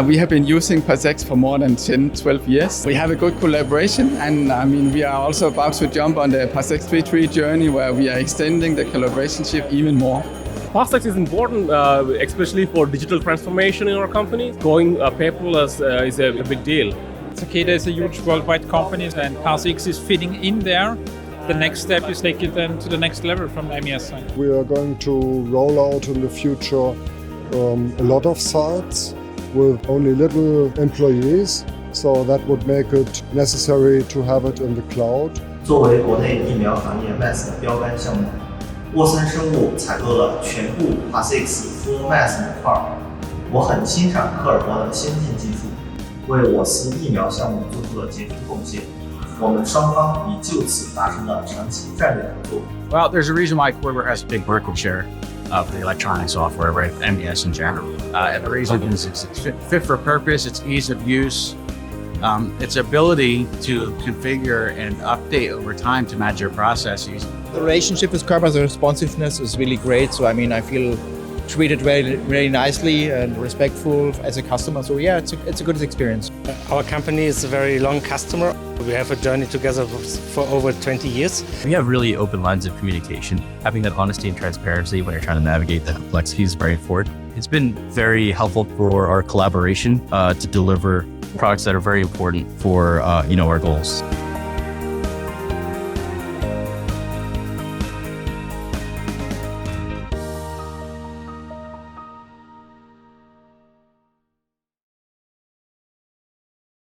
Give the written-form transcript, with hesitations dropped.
We have been using PAS-X for more than 10, 12 years. We have a good collaboration, and we are also about to jump on the PAS-X 3.3 journey where we are extending the collaboration even more. PAS-X is important, especially for digital transformation in our company. Going paperless is a big deal. Takeda is a huge worldwide company, and PAS-X is fitting in there. The next step is take it then to the next level from the MES side. We are going to roll out in the future a lot of sites with only little employees, so that would make it necessary to have it in the cloud. 作为国内疫苗行业 MES 的标杆项目，沃森生物采购了全部 PAS-X Full MES 模块。我很欣赏科尔伯的先进技术，为我司疫苗项目做出了杰出贡献。我们双方已就此达成了长期战略合作。Well, there's a reason why Körber has a big market share of the electronic software, right? MES in general. And the reason is it's fit for purpose, it's ease of use, its ability to configure and update over time to match your processes. The relationship with Körber, the responsiveness is really great. So I feel treated very nicely and respectful as a customer. So yeah, it's a good experience. Our company is a very long customer. We have a journey together for over 20 years. We have really open lines of communication. Having that honesty and transparency when you're trying to navigate the complexity is very important. It's been very helpful for our collaboration to deliver products that are very important for our goals.